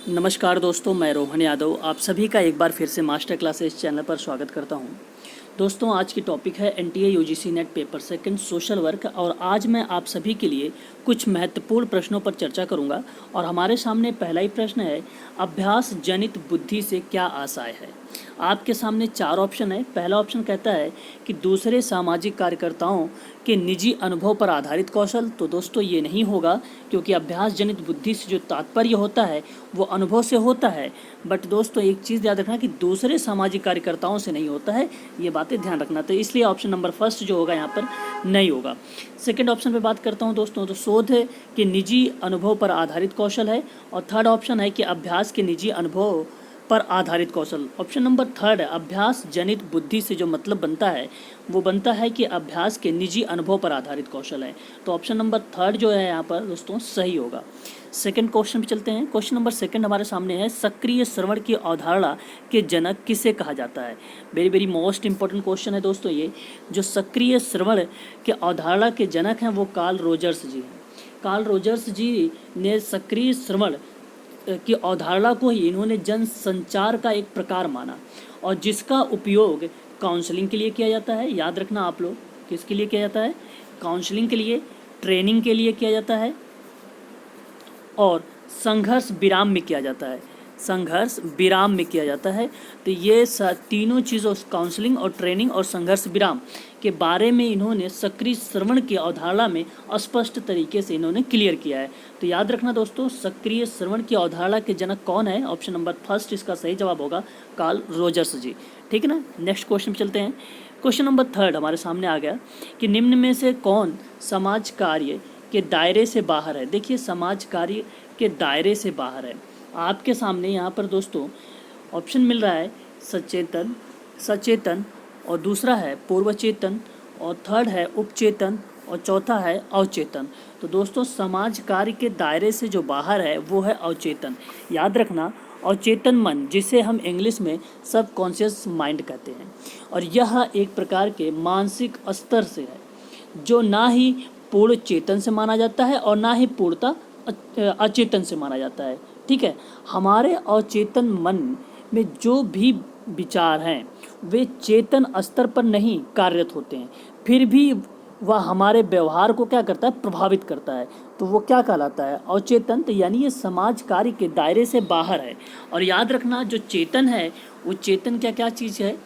नमस्कार दोस्तों, मैं रोहन यादव आप सभी का एक बार फिर से मास्टर क्लासेस चैनल पर स्वागत करता हूं। दोस्तों, आज की टॉपिक है NTA UGC net paper second social work और आज मैं आप सभी के लिए कुछ महत्वपूर्ण प्रश्नों पर चर्चा करूंगा। और हमारे सामने पहला ही प्रश्न है, अभ्यास जनित बुद्धि से क्या आशय है। आपके सामने चार ऑप्शन है। पहला ऑप्शन कहता है कि दूसरे सामाजिक कार्यकर्ताओं के निजी अनुभव पर आधारित कौशल। तो दोस्तों ये नहीं होगा, क्योंकि अभ्यास जनित बुद्धि से जो तात्पर्य होता है वो अनुभव से होता है। बट दोस्तों एक चीज़ याद रखना कि दूसरे सामाजिक कार्यकर्ताओं से नहीं होता है, ये बातें ध्यान रखना। तो इसलिए ऑप्शन नंबर फर्स्ट जो होगा यहाँ पर नहीं होगा। सेकंड ऑप्शन पे बात करता हूँ दोस्तों, तो शोध के निजी अनुभव पर आधारित कौशल है। और थर्ड ऑप्शन है कि अभ्यास के निजी अनुभव पर आधारित कौशल। ऑप्शन नंबर थर्ड है, अभ्यास जनित बुद्धि से जो मतलब बनता है वो बनता है कि अभ्यास के निजी अनुभव पर आधारित कौशल है। तो ऑप्शन नंबर थर्ड जो है यहाँ पर दोस्तों सही होगा। सेकंड क्वेश्चन पे चलते हैं। क्वेश्चन नंबर सेकंड हमारे सामने है, सक्रिय श्रवण की अवधारणा के जनक किसे कहा जाता है। Very very most important question है दोस्तों ये। जो सक्रिय श्रवण के अवधारणा के जनक हैं वो कार्ल रोजर्स जी हैं। कार्ल रोजर्स जी ने सक्रिय श्रवण की अवधारणा को ही इन्होंने जन संचार का एक प्रकार माना और जिसका उपयोग काउंसलिंग के लिए किया जाता है। याद रखना आप लोग, किसके लिए किया जाता है? काउंसलिंग के लिए, ट्रेनिंग के लिए किया जाता है और संघर्ष विराम में किया जाता है। संघर्ष विराम में किया जाता है। तो ये तीनों चीज़ों, काउंसलिंग और ट्रेनिंग और संघर्ष विराम के बारे में इन्होंने सक्रिय श्रवण की अवधारणा में स्पष्ट तरीके से इन्होंने क्लियर किया है। तो याद रखना दोस्तों, सक्रिय श्रवण की अवधारणा के जनक कौन है? ऑप्शन नंबर फर्स्ट इसका सही जवाब होगा कार्ल रोजर्स जी। ठीक है ना। नेक्स्ट क्वेश्चन चलते हैं। क्वेश्चन नंबर थर्ड हमारे सामने आ गया कि निम्न में से कौन समाज कार्य के दायरे से बाहर है। देखिए, समाज कार्य के दायरे से बाहर है। आपके सामने यहाँ पर दोस्तों ऑप्शन मिल रहा है सचेतन, सचेतन, और दूसरा है पूर्व चेतन, और थर्ड है उपचेतन, और चौथा है अवचेतन। तो दोस्तों समाज कार्य के दायरे से जो बाहर है वो है अवचेतन। याद रखना, अवचेतन मन, जिसे हम इंग्लिश में सबकॉन्शियस माइंड कहते हैं, और यह एक प्रकार के मानसिक स्तर से है जो ना ही पूर्ण चेतन से माना जाता है और ना ही पूर्णता अचेतन से माना जाता है। ठीक है। हमारे अचेतन मन में जो भी विचार हैं वे चेतन स्तर पर नहीं कार्यरत होते हैं, फिर भी वह हमारे व्यवहार को क्या करता है? प्रभावित करता है। तो वो क्या कहलाता है? अचेतन। तो यानी ये समाज कार्य के दायरे से बाहर है। और याद रखना, जो चेतन है वो चेतन क्या क्या चीज़ है?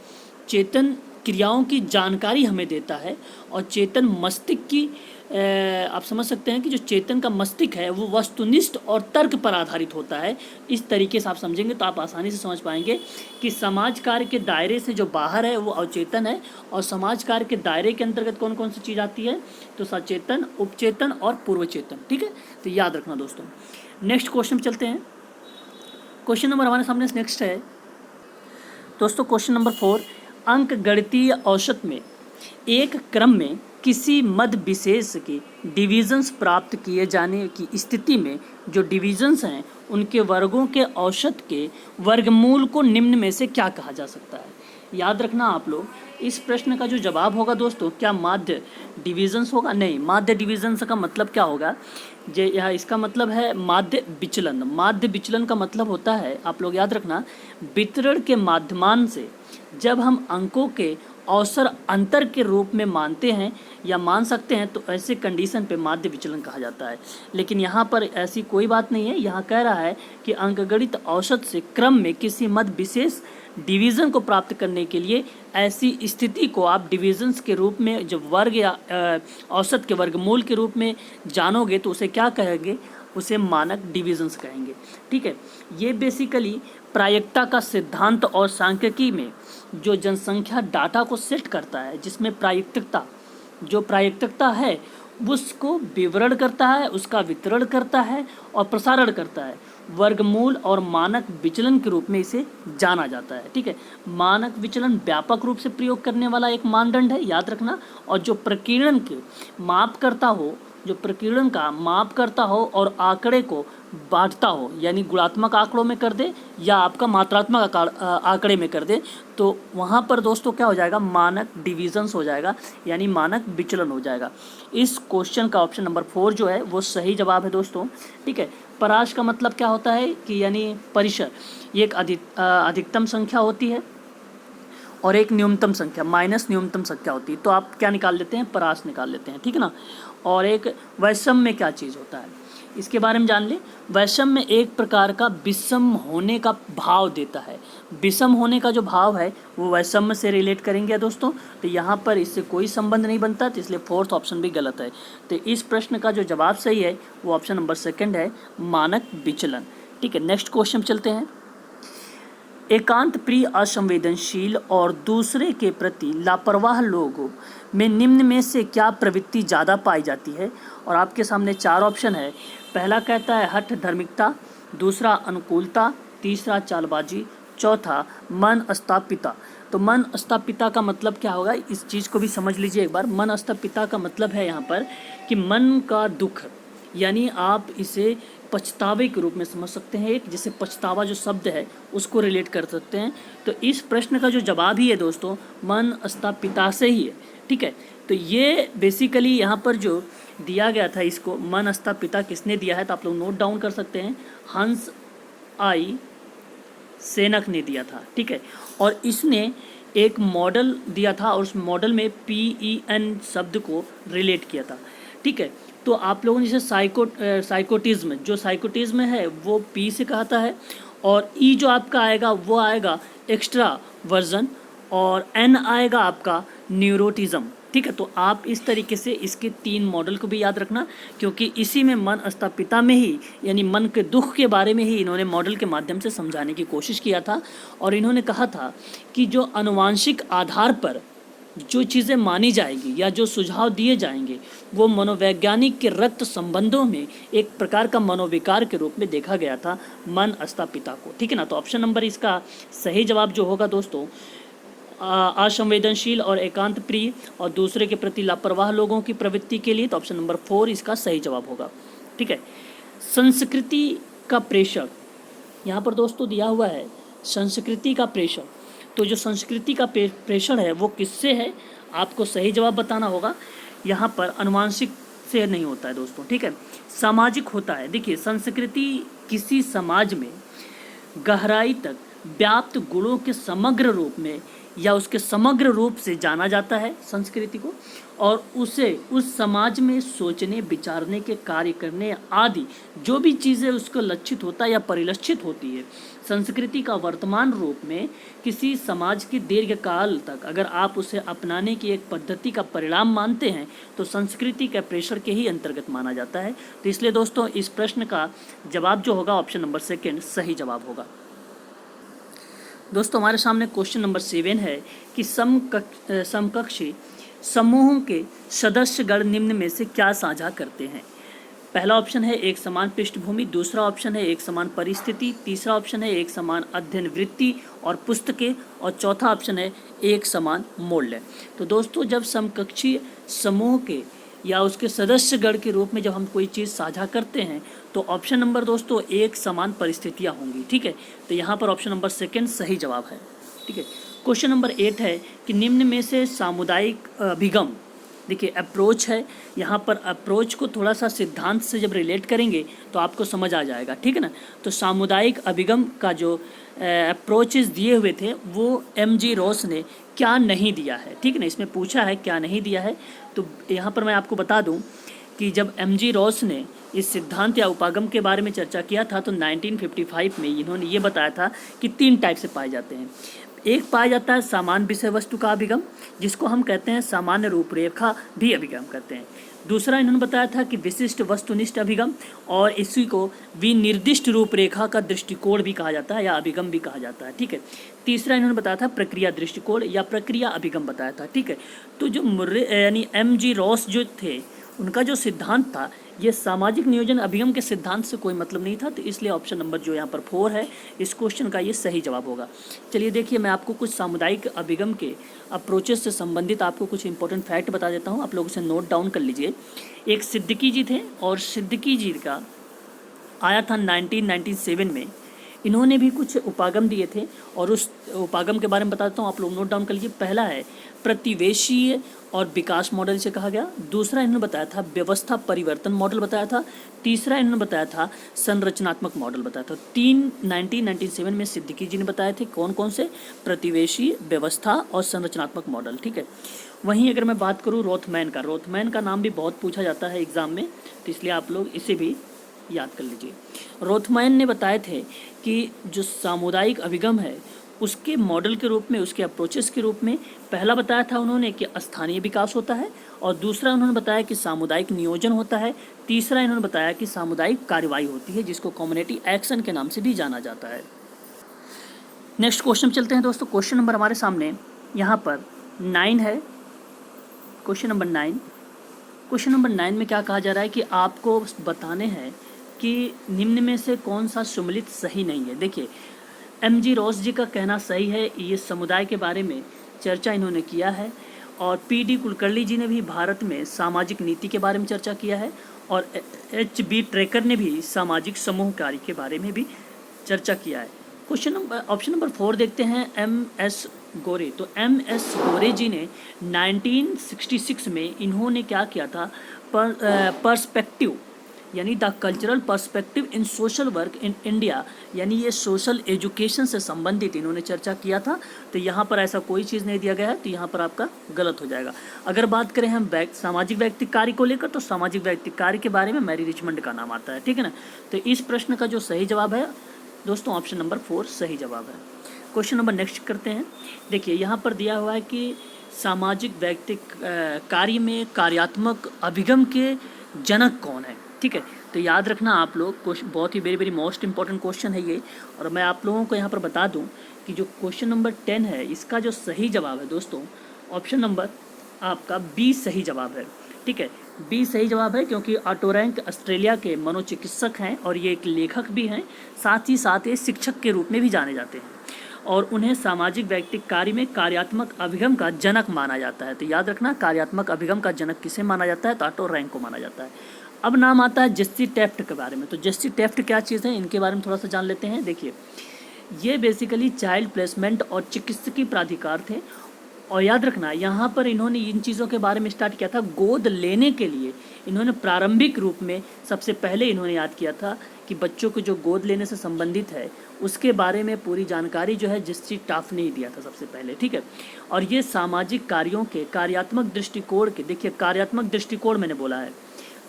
चेतन क्रियाओं की जानकारी हमें देता है और चेतन मस्तिष्क की आप समझ सकते हैं कि जो चेतन का मस्तिष्क है वो वस्तुनिष्ठ और तर्क पर आधारित होता है। इस तरीके से आप समझेंगे तो आप आसानी से समझ पाएंगे कि समाज कार्य के दायरे से जो बाहर है वो अवचेतन है और समाज कार्य के दायरे के अंतर्गत कौन कौन सी चीज़ आती है? तो सचेतन, उपचेतन और पूर्व चेतन। ठीक है। तो याद रखना दोस्तों। नेक्स्ट क्वेश्चन चलते हैं। क्वेश्चन नंबर हमारे सामने नेक्स्ट है दोस्तों, क्वेश्चन नंबर 4, अंक गणितीय औसत में एक क्रम में किसी मद विशेष के डिविजन्स प्राप्त किए जाने की स्थिति में जो डिविजन्स हैं उनके वर्गों के औसत के वर्गमूल को निम्न में से क्या कहा जा सकता है। याद रखना आप लोग, इस प्रश्न का जो जवाब होगा दोस्तों, क्या माध्य डिविजन्स होगा? नहीं, माध्य डिविजन्स का मतलब क्या होगा? यह इसका मतलब है माध्य विचलन। माध्य विचलन का मतलब होता है, आप लोग याद रखना, वितरण के माध्यमान से जब हम अंकों के औसत अंतर के रूप में मानते हैं या मान सकते हैं तो ऐसे कंडीशन पे माध्य विचलन कहा जाता है। लेकिन यहाँ पर ऐसी कोई बात नहीं है। यहाँ कह रहा है कि अंकगणित औसत से क्रम में किसी मद विशेष डिवीज़न को प्राप्त करने के लिए ऐसी स्थिति को आप डिविजन्स के रूप में जब वर्ग या औसत के वर्गमूल के रूप में जानोगे तो उसे क्या कहेंगे? उसे मानक डिविजन्स कहेंगे। ठीक है। ये बेसिकली प्रायिकता का सिद्धांत और सांख्यिकी में जो जनसंख्या डाटा को सेट करता है, जिसमें प्रायिकता, जो प्रायिकता है उसको विवरण करता है, उसका वितरण करता है और प्रसारण करता है। वर्गमूल और मानक विचलन के रूप में इसे जाना जाता है। ठीक है। मानक विचलन व्यापक रूप से प्रयोग करने वाला एक मानदंड है, याद रखना। और जो प्रकीर्णन के माप करता हो जो प्रकीर्णन का माप करता हो और आंकड़े को बांटता हो, यानी गुणात्मक आंकड़ों में कर दे या आपका मात्रात्मक आंकड़े में कर दे, तो वहाँ पर दोस्तों क्या हो जाएगा, मानक डिविजन्स हो जाएगा, यानी मानक विचलन हो जाएगा। इस क्वेश्चन का ऑप्शन नंबर 4 जो है वो सही जवाब है दोस्तों। ठीक है, परास का मतलब क्या होता है कि यानी परिसर, ये एक अधिकतम संख्या होती है और एक न्यूनतम संख्या माइनस न्यूनतम संख्या होती है, तो आप क्या निकाल लेते हैं, परास निकाल लेते हैं, ठीक है ना। और एक वैषम्य क्या चीज़ होता है, इसके बारे में जान लें। वैषम्य एक प्रकार का विषम होने का भाव देता है। विषम होने का जो भाव है वो वैषम्य से रिलेट करेंगे दोस्तों, तो यहाँ पर इससे कोई संबंध नहीं बनता, तो इसलिए 4th ऑप्शन भी गलत है। तो इस प्रश्न का जो जवाब सही है वो ऑप्शन नंबर 2 है, मानक विचलन। ठीक है, नेक्स्ट क्वेश्चन चलते हैं। एकांत प्रिय, असंवेदनशील और दूसरे के प्रति लापरवाह लोगों में निम्न में से क्या प्रवृत्ति ज़्यादा पाई जाती है। और आपके सामने 4 ऑप्शन है। पहला कहता है हठ धर्मिकता, दूसरा अनुकूलता, तीसरा चालबाजी, चौथा मन स्थापिता। तो मन स्थापिता का मतलब क्या होगा, इस चीज़ को भी समझ लीजिए एक बार। मन स्थापिता का मतलब है यहाँ पर कि मन का दुख, यानी आप इसे पछतावे के रूप में समझ सकते हैं। एक जैसे पछतावा जो शब्द है उसको रिलेट कर सकते हैं। तो इस प्रश्न का जो जवाब ही है दोस्तों मन स्थापिता से ही है। ठीक है, तो ये बेसिकली यहाँ पर जो दिया गया था, इसको मन स्थापिता किसने दिया है, तो आप लोग नोट डाउन कर सकते हैं, हंस आई सेनक ने दिया था। ठीक है, और इसने एक मॉडल दिया था और उस मॉडल में PEN शब्द को रिलेट किया था। ठीक है, तो आप लोगों ने जैसे साइकोटिज्म, जो साइकोटिज्म है वो P से कहता है, और E जो आपका आएगा वो आएगा एक्स्ट्रा वर्जन, और N आएगा आपका न्यूरोटिज्म। ठीक है, तो आप इस तरीके से इसके 3 मॉडल को भी याद रखना, क्योंकि इसी में मन स्थापिता में ही, यानी मन के दुख के बारे में ही इन्होंने मॉडल के माध्यम से समझाने की कोशिश किया था। और इन्होंने कहा था कि जो आनुवांशिक आधार पर जो चीज़ें मानी जाएगी या जो सुझाव दिए जाएंगे वो मनोवैज्ञानिक के रक्त संबंधों में एक प्रकार का मनोविकार के रूप में देखा गया था मन स्थापिता को। ठीक है ना, तो ऑप्शन नंबर इसका सही जवाब जो होगा दोस्तों, असंवेदनशील और एकांत प्रिय और दूसरे के प्रति लापरवाह लोगों की प्रवृत्ति के लिए, तो ऑप्शन नंबर 4 इसका सही जवाब होगा। ठीक है, संस्कृति का प्रेषक यहाँ पर दोस्तों दिया हुआ है, संस्कृति का प्रेषक। तो जो संस्कृति का प्रेषण है वो किससे है, आपको सही जवाब बताना होगा। यहाँ पर अनुवांशिक से नहीं होता है दोस्तों। ठीक है, सामाजिक होता है। देखिए, संस्कृति किसी समाज में गहराई तक व्याप्त गुणों के समग्र रूप में या उसके समग्र रूप से जाना जाता है संस्कृति को, और उसे उस समाज में सोचने, विचारने के कार्य करने आदि जो भी चीज़ें उसको लक्षित होता है या परिलक्षित होती है। संस्कृति का वर्तमान रूप में किसी समाज की दीर्घकाल तक अगर आप उसे अपनाने की एक पद्धति का परिणाम मानते हैं तो संस्कृति के प्रेषण के ही अंतर्गत माना जाता है। तो इसलिए दोस्तों इस प्रश्न का जवाब जो होगा ऑप्शन नंबर 2 सही जवाब होगा। दोस्तों हमारे सामने क्वेश्चन नंबर 7 है कि समकक्षी समूहों के सदस्यगण निम्न में से क्या साझा करते हैं। पहला ऑप्शन है एक समान पृष्ठभूमि, दूसरा ऑप्शन है एक समान परिस्थिति, तीसरा ऑप्शन है एक समान अध्ययन वृत्ति और पुस्तकें, और चौथा ऑप्शन है एक समान मूल्य। तो दोस्तों जब समकक्षी समूह के या उसके सदस्यगण के रूप में जब हम कोई चीज़ साझा करते हैं तो ऑप्शन नंबर दोस्तों एक समान परिस्थितियाँ होंगी। ठीक है, तो यहाँ पर ऑप्शन नंबर 2 सही जवाब है। ठीक है, क्वेश्चन नंबर 8 है कि निम्न में से सामुदायिक अभिगम, देखिए अप्रोच है, यहाँ पर अप्रोच को थोड़ा सा सिद्धांत से जब रिलेट करेंगे तो आपको समझ आ जाएगा। ठीक है ना, तो सामुदायिक अभिगम का जो अप्रोचेस दिए हुए थे वो MG रॉस ने क्या नहीं दिया है। ठीक है ना, इसमें पूछा है क्या नहीं दिया है, तो यहाँ पर मैं आपको बता दूँ कि जब MG रॉस ने इस सिद्धांत या उपागम के बारे में चर्चा किया था तो 1955 में इन्होंने ये बताया था कि 3 टाइप से पाए जाते हैं। एक पाया जाता है सामान्य विषय वस्तु का अभिगम, जिसको हम कहते हैं सामान्य रूपरेखा भी अभिगम करते हैं। दूसरा इन्होंने बताया था कि विशिष्ट वस्तुनिष्ठ अभिगम, और इसी को विनिर्दिष्ट रूपरेखा का दृष्टिकोण भी कहा जाता है या अभिगम भी कहा जाता है। ठीक है, तीसरा इन्होंने बताया था प्रक्रिया दृष्टिकोण या प्रक्रिया अभिगम बताया था। ठीक है, तो जो यानी MG रॉस जो थे उनका जो सिद्धांत था ये सामाजिक नियोजन अभिगम के सिद्धांत से कोई मतलब नहीं था, तो इसलिए ऑप्शन नंबर जो यहाँ पर 4 है इस क्वेश्चन का ये सही जवाब होगा। चलिए देखिए, मैं आपको कुछ सामुदायिक अभिगम के अप्रोचेस से संबंधित आपको कुछ इंपॉर्टेंट फैक्ट बता देता हूँ, आप लोग उसे नोट डाउन कर लीजिए। एक सिद्दीकी जी थे और सिद्दीकी जी का आया था 1997 में। इन्होंने भी कुछ उपागम दिए थे और उस उपागम के बारे में बता देता हूँ, आप लोग नोट डाउन कर लीजिए। पहला है प्रतिवेशीय और विकास मॉडल से कहा गया। दूसरा इन्होंने बताया था व्यवस्था परिवर्तन मॉडल बताया था। तीसरा इन्होंने बताया था संरचनात्मक मॉडल बताया था। 1997 में सिद्दीकी जी ने बताए थे कौन कौन से, प्रतिवेशी, व्यवस्था और संरचनात्मक मॉडल, ठीक है। वहीं अगर मैं बात करूँ रोथमैन का नाम भी बहुत पूछा जाता है एग्जाम में, तो इसलिए आप लोग इसे भी याद कर लीजिए। रोथमैन ने बताए थे कि जो सामुदायिक अभिगम है उसके मॉडल के रूप में, उसके अप्रोचेस के रूप में पहला बताया था उन्होंने कि स्थानीय विकास होता है, और दूसरा उन्होंने बताया कि सामुदायिक नियोजन होता है। तीसरा इन्होंने बताया कि सामुदायिक कार्रवाई होती है जिसको कम्युनिटी एक्शन के नाम से भी जाना जाता है। नेक्स्ट क्वेश्चन चलते हैं दोस्तों। क्वेश्चन नंबर हमारे सामने यहाँ पर 9 है। Question number 9। क्वेश्चन नंबर 9 में क्या कहा जा रहा है कि आपको बताने हैं कि निम्न में से कौन सा सुमेलित सही नहीं है। देखिए, एम.जी. रोस जी का कहना सही है, ये समुदाय के बारे में चर्चा इन्होंने किया है, और पी.डी. कुलकर्णी जी ने भी भारत में सामाजिक नीति के बारे में चर्चा किया है, और एच.बी. ट्रेकर ने भी सामाजिक समूह कार्य के बारे में भी चर्चा किया है। ऑप्शन नंबर 4 देखते हैं, एम.एस. गोरे। तो एम.एस. गोरे जी ने 1966 में इन्होंने क्या किया था, पर्सपेक्टिव यानी the cultural perspective in social work in India, यानी ये सोशल एजुकेशन से संबंधित इन्होंने चर्चा किया था। तो यहाँ पर ऐसा कोई चीज़ नहीं दिया गया है, तो यहाँ पर आपका गलत हो जाएगा। अगर बात करें हम सामाजिक व्यक्ति कार्य को लेकर, तो सामाजिक व्यक्ति कार्य के बारे में मैरी रिचमंड का नाम आता है, ठीक है ना। तो इस प्रश्न का जो सही जवाब है दोस्तों ऑप्शन नंबर 4 सही जवाब है। क्वेश्चन नंबर नेक्स्ट करते हैं। देखिए, यहाँ पर दिया हुआ है कि सामाजिक व्यक्ति कार्य में कार्यात्मक अभिगम के जनक कौन है, ठीक है। तो याद रखना आप लोग, बहुत ही very very most important question है ये। और मैं आप लोगों को यहाँ पर बता दूँ कि जो क्वेश्चन नंबर 10 है इसका जो सही जवाब है दोस्तों, ऑप्शन नंबर आपका बी सही जवाब है, ठीक है। बी सही जवाब है, क्योंकि ऑटो रैंक ऑस्ट्रेलिया के मनोचिकित्सक हैं और ये एक लेखक भी हैं, साथ ही साथ ये शिक्षक के रूप में भी जाने जाते हैं, और उन्हें सामाजिक व्यक्तिक कार्य में कार्यात्मक अभिगम का जनक माना जाता है। तो याद रखना, कार्यात्मक अभिगम का जनक किसे माना जाता है, तो ऑटो रैंक को माना जाता है। अब नाम आता है जेस्सी टेफ्ट के बारे में। तो जेस्सी टेफ्ट क्या चीज़ है, इनके बारे में थोड़ा सा जान लेते हैं। देखिए, ये बेसिकली चाइल्ड प्लेसमेंट और चिकित्सकीय प्राधिकार थे, और याद रखना यहाँ पर इन्होंने इन चीज़ों के बारे में स्टार्ट किया था। गोद लेने के लिए इन्होंने प्रारंभिक रूप में सबसे पहले इन्होंने याद किया था कि बच्चों को जो गोद लेने से संबंधित है उसके बारे में पूरी जानकारी जो है जेस्सी टेफ्ट ने ही दिया था सबसे पहले, ठीक है। और ये सामाजिक कार्यों के कार्यात्मक दृष्टिकोण के, देखिए कार्यात्मक दृष्टिकोण मैंने बोला है,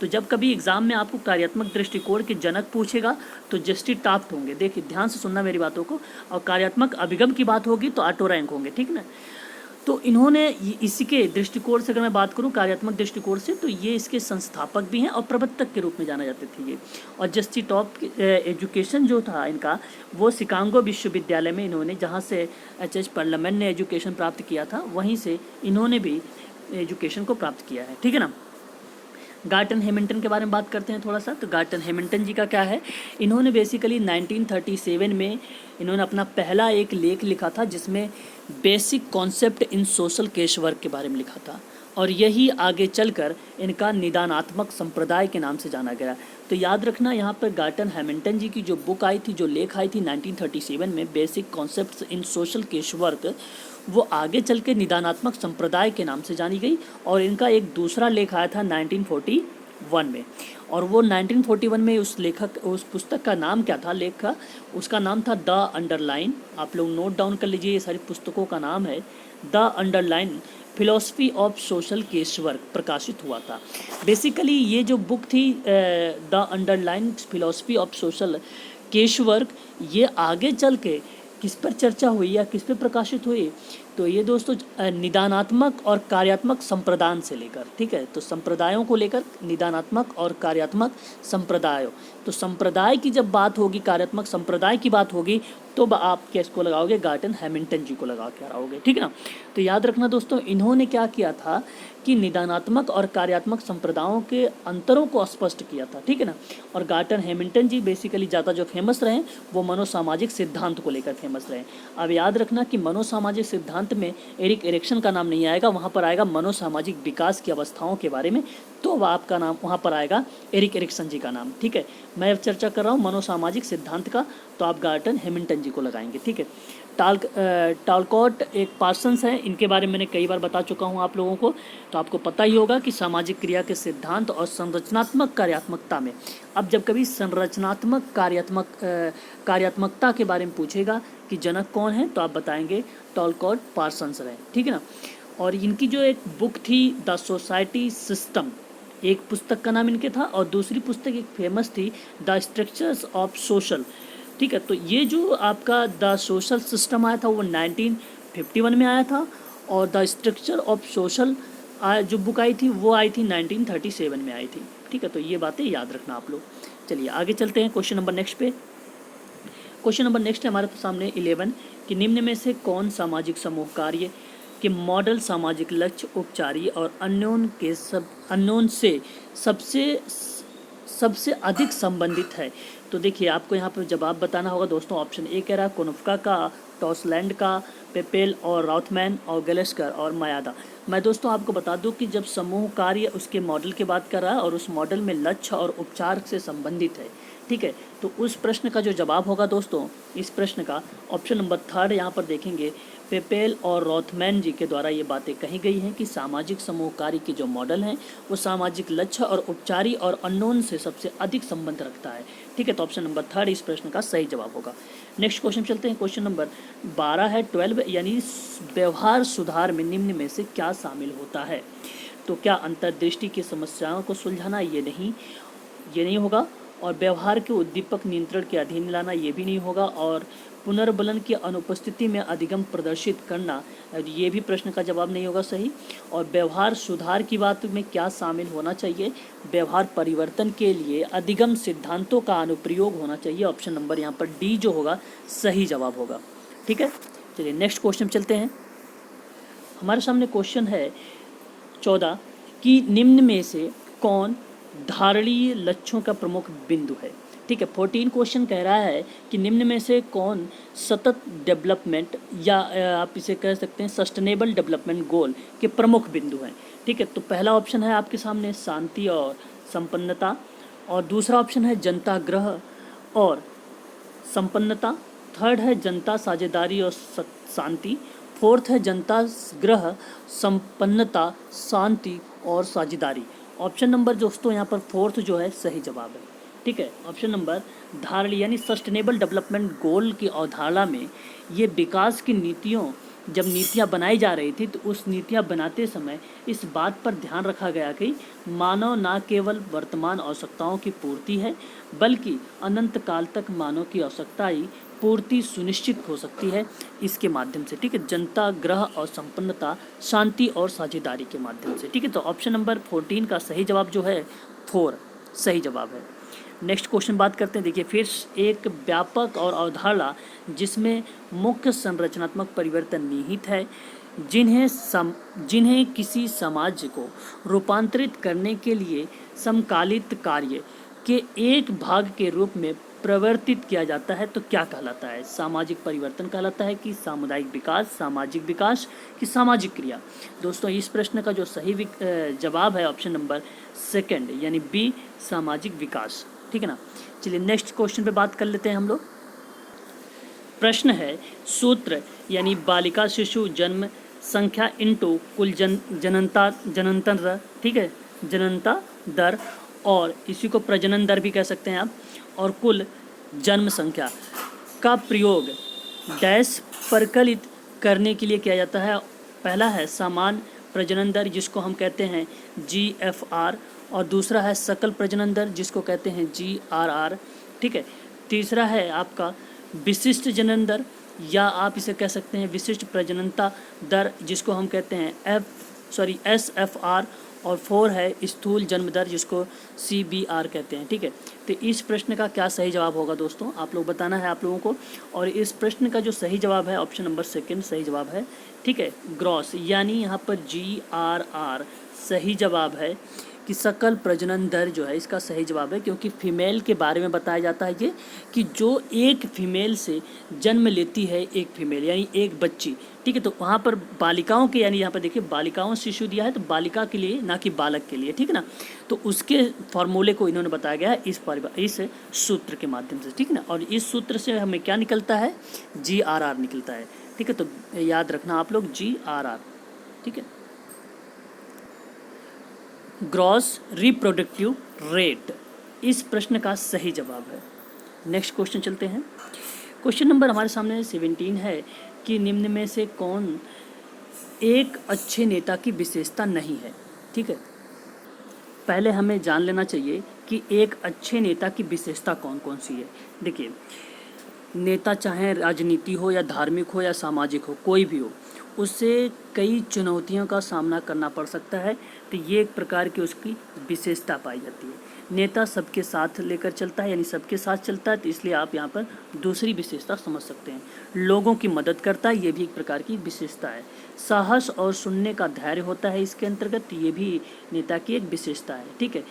तो जब कभी एग्जाम में आपको कार्यात्मक दृष्टिकोण के जनक पूछेगा तो जेस्सी टेफ्ट होंगे। देखिए ध्यान से सुनना मेरी बातों को। और कार्यात्मक अभिगम की बात होगी तो ऑटो रैंक होंगे, ठीक ना। तो इन्होंने इसी के दृष्टिकोण से अगर मैं बात करूं, कार्यात्मक दृष्टिकोण से, तो ये इसके संस्थापक भी हैं और प्रवर्तक के रूप में जाने जाते थे ये। और जेस्सी टेफ्ट एजुकेशन जो था इनका, वो शिकागो विश्वविद्यालय में इन्होंने, जहाँ से एच.एच. पर्लमैन ने एजुकेशन प्राप्त किया था, वहीं से इन्होंने भी एजुकेशन को प्राप्त किया है, ठीक है ना। गार्टन हैमिल्टन के बारे में बात करते हैं थोड़ा सा। तो गार्टन हैमिल्टन जी का क्या है, इन्होंने बेसिकली 1937 में इन्होंने अपना पहला एक लेख लिखा था जिसमें basic concept in social case work के बारे में लिखा था, और यही आगे चलकर इनका निदानात्मक संप्रदाय के नाम से जाना गया। तो याद रखना, यहाँ पर गार्टन हैमिल्टन जी की जो बुक आई थी, जो लेख आई थी 1937 में, बेसिक कॉन्सेप्ट्स इन सोशल केस वर्क, वो आगे चल के निदानात्मक संप्रदाय के नाम से जानी गई। और इनका एक दूसरा लेख आया था 1941 में, और वो 1941 में उस पुस्तक का नाम क्या था, लेख का, उसका नाम था द अंडरलाइन। आप लोग नोट डाउन कर लीजिए, ये सारी पुस्तकों का नाम है the underline philosophy of social case work, प्रकाशित हुआ था। बेसिकली ये जो बुक थी the underline philosophy of social case work, ये आगे चल के किस पर चर्चा हुई या किस पर प्रकाशित हुई, तो ये दोस्तों निदानात्मक और कार्यात्मक संप्रदाय से लेकर, ठीक है। तो संप्रदायों को लेकर निदानात्मक और कार्यात्मक संप्रदायों, तो संप्रदाय की जब बात होगी, कार्यात्मक संप्रदाय की बात होगी, तो आप किसको लगाओगे, गार्टन हैमिल्टन जी को लगा के आओगे, ठीक है ना। तो याद रखना दोस्तों, इन्होंने क्या किया था कि निदानात्मक और कार्यात्मक संप्रदायों के अंतरों को स्पष्ट किया था, ठीक है ना। और गार्टन हैमिल्टन जी बेसिकली ज़्यादा जो फेमस रहे वो मनोसामाजिक सिद्धांत को लेकर फेमस रहे। अब याद रखना कि मनोसामाजिक सिद्धांत में एरिक एरिक्सन का नाम नहीं आएगा, वहाँ पर आएगा मनोसामाजिक विकास की अवस्थाओं के बारे में, तो आपका नाम वहाँ पर आएगा एरिक एरिक्सन जी का नाम, ठीक है। मैं अब चर्चा कर रहा हूँ मनोसामाजिक सिद्धांत का, तो आप गार्टन हैमिल्टन जी को लगाएंगे, ठीक है। टालकॉट एक पार्सन्स है, इनके बारे में मैंने कई बार बता चुका हूँ आप लोगों को, तो आपको पता ही होगा कि सामाजिक क्रिया के सिद्धांत और संरचनात्मक कार्यात्मकता में, अब जब कभी संरचनात्मक कार्यात्मकता के बारे में पूछेगा कि जनक कौन है, तो आप बताएंगे टालकॉट पार्सन्स रहे, ठीक है ना। और इनकी जो एक बुक थी द सोसाइटी सिस्टम, एक पुस्तक का नाम इनके था, और दूसरी पुस्तक एक फेमस थी द स्ट्रक्चर्स ऑफ सोशल, ठीक है। तो ये जो आपका द सोशल सिस्टम आया था वो 1951 में आया था, और द स्ट्रक्चर ऑफ सोशल जो बुक आई थी वो आई थी 1937 में आई थी, ठीक है। तो ये बातें याद रखना आप लोग। चलिए आगे चलते हैं क्वेश्चन नंबर नेक्स्ट पे। क्वेश्चन नंबर नेक्स्ट है हमारे सामने 11 कि निम्न में से कौन सामाजिक समूह कार्य के मॉडल सामाजिक लक्ष्य उपचारी और अन्योन से सबसे अधिक संबंधित है। तो देखिए आपको यहाँ पर जवाब बताना होगा दोस्तों। ऑप्शन ए कह रहा है कोनुफ्का का, टॉसलैंड का, पेपेल और राउथमैन और गलेस्कर और मायादा। मैं दोस्तों आपको बता दूं कि जब समूह कार्य उसके मॉडल की बात कर रहा है और उस मॉडल में लक्ष्य और उपचार से संबंधित है, ठीक है, तो उस प्रश्न का जो जवाब होगा दोस्तों, इस प्रश्न का ऑप्शन नंबर 3 यहाँ पर देखेंगे, पेपेल और रॉथमैन जी के द्वारा ये बातें कही गई हैं कि सामाजिक समूह कार्य के जो मॉडल हैं वो सामाजिक लक्ष्य और उपचारी और अननोन से सबसे अधिक संबंध रखता है, ठीक है। तो ऑप्शन नंबर 3 इस प्रश्न का सही जवाब होगा। नेक्स्ट क्वेश्चन चलते हैं। क्वेश्चन नंबर 12 है 12, यानी व्यवहार सुधार में निम्न में से क्या शामिल होता है। तो क्या अंतर्दृष्टि की समस्याओं को सुलझाना, ये नहीं होगा, और व्यवहार के उद्दीपक नियंत्रण के अधीन लाना, ये भी नहीं होगा, और पुनर्बलन की अनुपस्थिति में अधिगम प्रदर्शित करना, ये भी प्रश्न का जवाब नहीं होगा सही। और व्यवहार सुधार की बात में क्या शामिल होना चाहिए, व्यवहार परिवर्तन के लिए अधिगम सिद्धांतों का अनुप्रयोग होना चाहिए। ऑप्शन नंबर यहाँ पर डी जो होगा सही जवाब होगा, ठीक है। चलिए नेक्स्ट क्वेश्चन चलते हैं। हमारे सामने क्वेश्चन है 14 कि निम्न में से कौन धारणीय लक्ष्यों का प्रमुख बिंदु है, ठीक है। 14 क्वेश्चन कह रहा है कि निम्न में से कौन सतत डेवलपमेंट या आप इसे कह सकते हैं सस्टेनेबल डेवलपमेंट गोल के प्रमुख बिंदु हैं, ठीक है। तो पहला ऑप्शन है आपके सामने शांति और संपन्नता, और दूसरा ऑप्शन है जनता ग्रह और संपन्नता, थर्ड है जनता साझेदारी और शांति, फोर्थ है जनता ग्रह संपन्नता शांति और साझेदारी। ऑप्शन नंबर दोस्तों यहाँ पर फोर्थ जो है सही जवाब है, ठीक है। ऑप्शन नंबर धारणीय यानी सस्टेनेबल डेवलपमेंट गोल की अवधारणा में ये विकास की जब नीतियाँ बनाई जा रही थी तो उस नीतियाँ बनाते समय इस बात पर ध्यान रखा गया कि मानव न केवल वर्तमान आवश्यकताओं की पूर्ति है बल्कि अनंत काल तक मानव की आवश्यकताएं पूर्ति सुनिश्चित हो सकती है इसके माध्यम से, ठीक है। जनता ग्रह और संपन्नता शांति और साझेदारी के माध्यम से, ठीक है। तो ऑप्शन नंबर 14 का सही जवाब जो है 4 सही जवाब है। नेक्स्ट क्वेश्चन बात करते हैं। देखिए फिर एक व्यापक और अवधारणा जिसमें मुख्य संरचनात्मक परिवर्तन निहित है, जिन्हें किसी समाज को रूपांतरित करने के लिए समकालित कार्य के एक भाग के रूप में प्रवर्तित किया जाता है, तो क्या कहलाता है, सामाजिक परिवर्तन कहलाता है कि सामुदायिक विकास, सामाजिक विकास कि सामाजिक क्रिया। दोस्तों इस प्रश्न का जो सही जवाब है ऑप्शन नंबर 2 यानी बी सामाजिक विकास, ठीक है ना। चलिए नेक्स्ट क्वेश्चन पे बात कर लेते हैं हम लोग। प्रश्न है सूत्र यानी बालिका शिशु जन्म संख्या इनटू कुल जननता दर, ठीक है, जननता दर, और इसी को प्रजनन दर भी कह सकते हैं आप, और कुल जन्म संख्या का प्रयोग डैश परिकलित करने के लिए किया जाता है। पहला है समान प्रजनन दर जिसको हम कहते हैं GFR, और दूसरा है सकल प्रजनन दर जिसको कहते हैं GRR, ठीक है। तीसरा है आपका विशिष्ट जनन दर या आप इसे कह सकते हैं विशिष्ट प्रजननता दर जिसको हम कहते हैं SFR, और 4 है स्थूल जन्म दर, जिसको CBR कहते हैं। ठीक है, तो इस प्रश्न का क्या सही जवाब होगा दोस्तों, आप लोग बताना है आप लोगों को। और इस प्रश्न का जो सही जवाब है ऑप्शन नंबर 2 सही जवाब है। ठीक है, ग्रॉस यानी यहाँ पर GRR सही जवाब है कि सकल प्रजनन दर जो है इसका सही जवाब है, क्योंकि फीमेल के बारे में बताया जाता है ये कि जो एक फीमेल से जन्म लेती है, एक फीमेल यानी एक बच्ची। ठीक है, तो वहाँ पर बालिकाओं के, यानी यहाँ पर देखिए बालिकाओं शिशु दिया है तो बालिका के लिए ना कि बालक के लिए। ठीक है ना, तो उसके फॉर्मूले को इन्होंने बताया गया है इस सूत्र के माध्यम से। ठीक है ना, और इस सूत्र से हमें क्या निकलता है, GRR निकलता है। ठीक है, तो याद रखना आप लोग GRR। ठीक है, ग्रॉस रिप्रोडक्टिव रेट इस प्रश्न का सही जवाब है। नेक्स्ट क्वेश्चन चलते हैं। क्वेश्चन नंबर हमारे सामने 17 है कि निम्न में से कौन एक अच्छे नेता की विशेषता नहीं है। ठीक है, पहले हमें जान लेना चाहिए कि एक अच्छे नेता की विशेषता कौन कौन सी है। देखिए, नेता चाहे राजनीति हो या धार्मिक हो या सामाजिक हो, कोई भी हो, उससे कई चुनौतियों का सामना करना पड़ सकता है, तो ये एक प्रकार की उसकी विशेषता पाई जाती है। नेता सबके साथ लेकर चलता है, यानी सबके साथ चलता है, तो इसलिए आप यहाँ पर दूसरी विशेषता समझ सकते हैं। लोगों की मदद करता है, ये भी एक प्रकार की विशेषता है। साहस और सुनने का धैर्य होता है इसके अंतर्गत, ये भी नेता की एक विशेषता है। ठीक है,